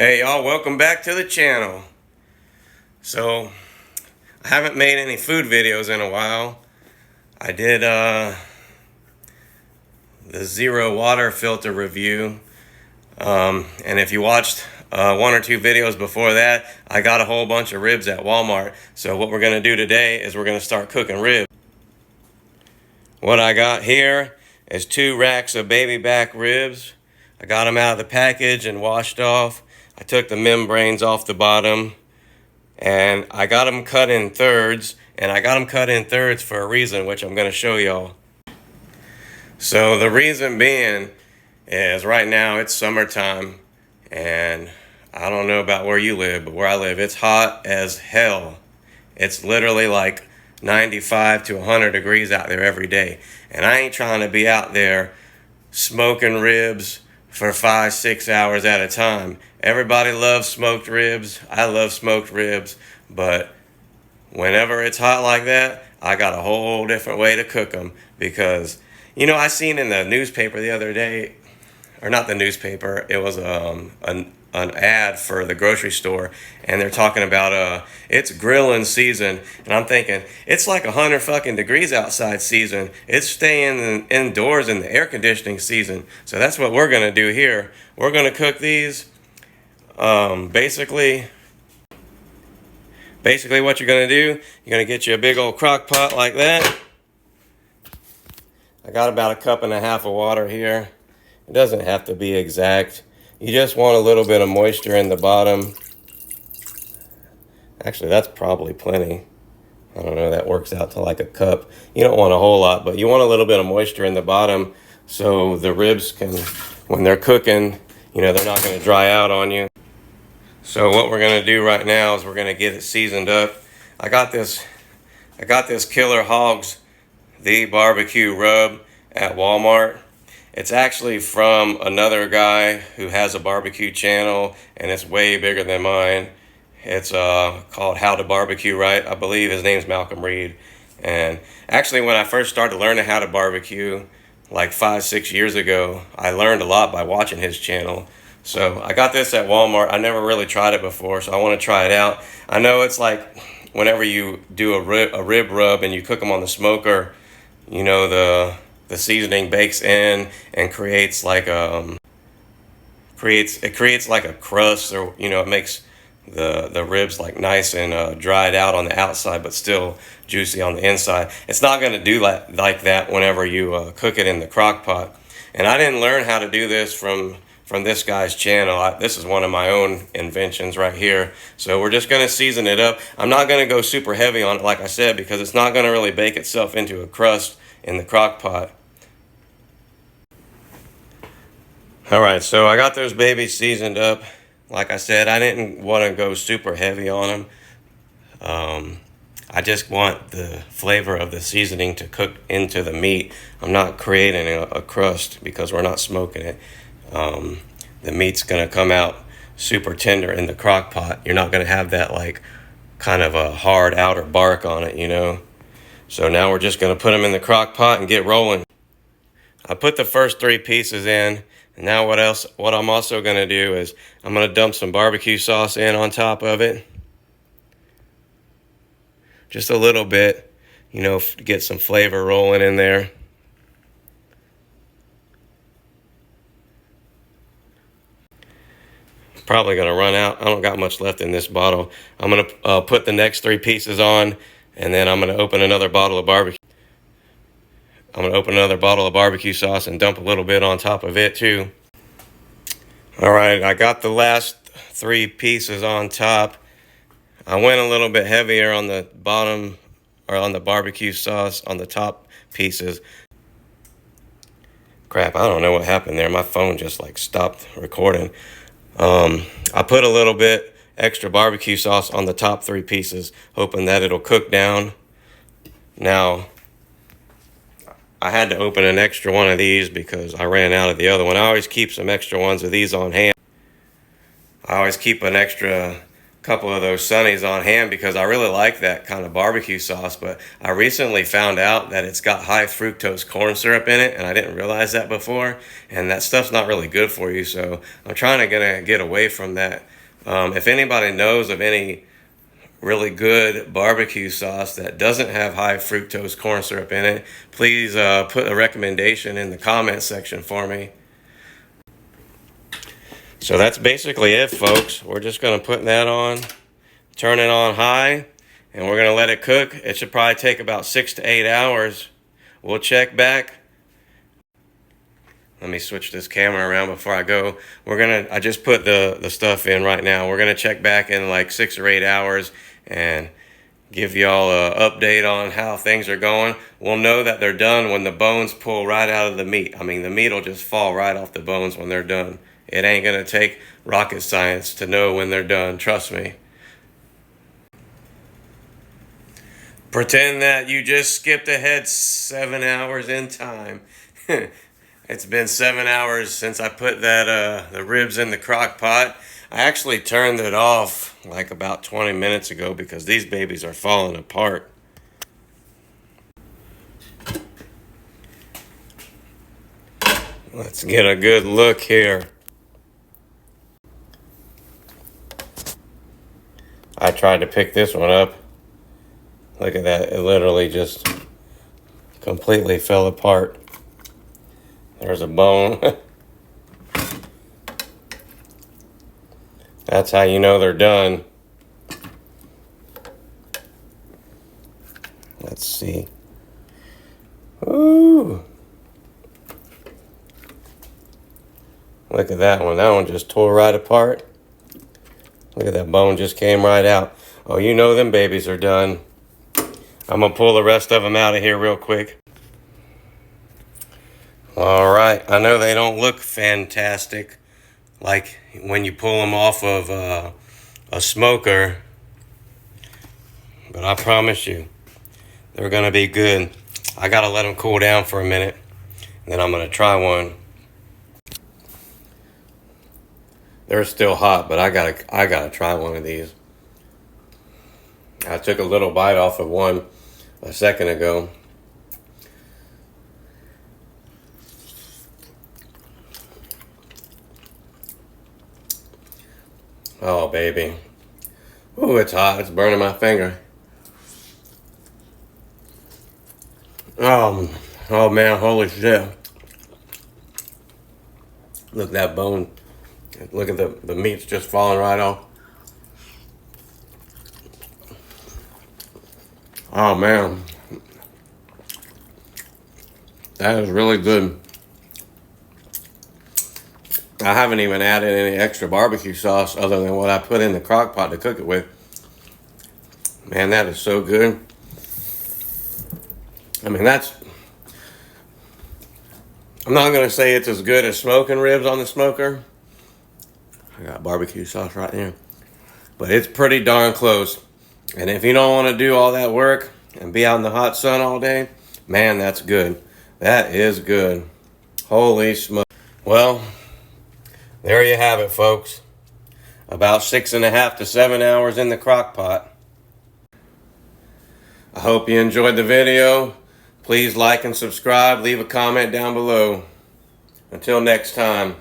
Hey y'all, welcome back to the channel. So, I haven't made any food videos in a while. I did the zero water filter review. And if you watched one or two videos before that, I got a whole bunch of ribs at Walmart. So what we're going to do today is we're going to start cooking ribs. What I got here is 2 racks of baby back ribs. I got them out of the package and washed off. I took the membranes off the bottom and I got them cut in thirds, and I got them cut in thirds for a reason, which I'm going to show y'all. So the reason being is right now it's summertime, and I don't know about where you live, but where I live it's hot as hell. It's literally like 95 to 100 degrees out there every day, and I ain't trying to be out there smoking ribs for 5-6 hours at a time. Everybody loves smoked ribs. I love smoked ribs, but whenever it's hot like that, I got a whole different way to cook them. Because, you know, I seen in the newspaper the other day, or not the newspaper, it was an ad for the grocery store, and they're talking about it's grilling season, and I'm thinking it's like 100 fucking degrees outside season. It's staying indoors in the air conditioning season. So that's what we're gonna do here. We're gonna cook these. Basically what you're gonna do, you're gonna get you a big old crock pot like that. I got about 1.5 cups of water here. It doesn't have to be exact. You just want a little bit of moisture in the bottom. Actually, that's probably plenty. I don't know, that works out to like 1 cup. You don't want a whole lot, but you want a little bit of moisture in the bottom so the ribs can, when they're cooking, you know, they're not going to dry out on you. So what we're going to do right now is we're going to get it seasoned up. I got this Killer Hogs the BBQ rub at Walmart. It's actually from another guy who has a barbecue channel, and it's way bigger than mine. It's called How to Barbecue Right. I believe his name's Malcolm Reed. And actually, when I first started learning how to barbecue, like 5-6 years ago, I learned a lot by watching his channel. So I got this at Walmart. I never really tried it before, so I want to try it out. I know it's like whenever you do a rib rub and you cook them on the smoker, you know, the seasoning bakes in and creates like creates like a crust, or you know, it makes the ribs like nice and dried out on the outside but still juicy on the inside. It's not going to do like that whenever you cook it in the crock pot. And I didn't learn how to do this from this guy's channel. This is one of my own inventions right here. So we're just going to season it up. I'm not going to go super heavy on it, like I said, because it's not going to really bake itself into a crust in the crock pot. Alright, so I got those babies seasoned up. Like I said, I didn't want to go super heavy on them. I just want the flavor of the seasoning to cook into the meat. I'm not creating a crust because we're not smoking it. The meat's going to come out super tender in the crock pot. You're not going to have that like kind of a hard outer bark on it, you know. So now we're just going to put them in the crock pot and get rolling. I put the first 3 pieces in. And now what I'm also going to do is I'm going to dump some barbecue sauce in on top of it. Just a little bit, you know, to get some flavor rolling in there. Probably going to run out. I don't got much left in this bottle. I'm going to put the next 3 pieces on, and then I'm going to open another bottle of barbecue. I'm going to open another bottle of barbecue sauce and dump a little bit on top of it too. Alright, I got the last 3 pieces on top. I went a little bit heavier on the bottom, or on the barbecue sauce on the top pieces. Crap, I don't know what happened there. My phone just like stopped recording. I put a little bit extra barbecue sauce on the top 3 pieces, hoping that it'll cook down. Now, I had to open an extra one of these because I ran out of the other one. I always keep some extra ones of these on hand. I always keep an extra couple of those Sunnies on hand because I really like that kind of barbecue sauce, but I recently found out that it's got high fructose corn syrup in it, and I didn't realize that before, and that stuff's not really good for you, so I'm trying to get away from that. If anybody knows of any really good barbecue sauce that doesn't have high fructose corn syrup in it, please put a recommendation in the comment section for me. So that's basically it, folks. We're just going to put that on, turn it on high, and we're going to let it cook. It should probably take about 6 to 8 hours. We'll check back. Let me switch this camera around before I go. I just put the stuff in right now. We're going to check back in like 6 or 8 hours and give y'all an update on how things are going. We'll know that they're done when the bones pull right out of the meat. I mean, the meat will just fall right off the bones when they're done. It ain't gonna take rocket science to know when they're done, trust me. Pretend that you just skipped ahead 7 hours in time. It's been 7 hours since I put the ribs in the crock pot. I actually turned it off like about 20 minutes ago because these babies are falling apart. Let's get a good look here. I tried to pick this one up. Look at that. It literally just completely fell apart. There's a bone. That's how you know they're done. Let's see. Ooh. Look at that one. That one just tore right apart. Look at that bone, just came right out. Oh, you know them babies are done. I'm going to pull the rest of them out of here real quick. All right. I know they don't look fantastic like when you pull them off of a smoker, but I promise you, they're going to be good. I got to let them cool down for a minute, and then I'm going to try one. They're still hot, but I gotta try one of these. I took a little bite off of one a second ago. Oh, baby. Ooh, it's hot. It's burning my finger. Oh man, holy shit. Look at that bone. Look at the meat's just falling right off. Oh man. That is really good. I haven't even added any extra barbecue sauce other than what I put in the crock pot to cook it with. Man, that is so good. I mean, I'm not going to say it's as good as smoking ribs on the smoker. I got barbecue sauce right there. But it's pretty darn close. And if you don't want to do all that work and be out in the hot sun all day, man, that's good. That is good. Holy smoke. Well, there you have it, folks. About 6.5 to 7 hours in the crock pot. I hope you enjoyed the video. Please like and subscribe. Leave a comment down below. Until next time.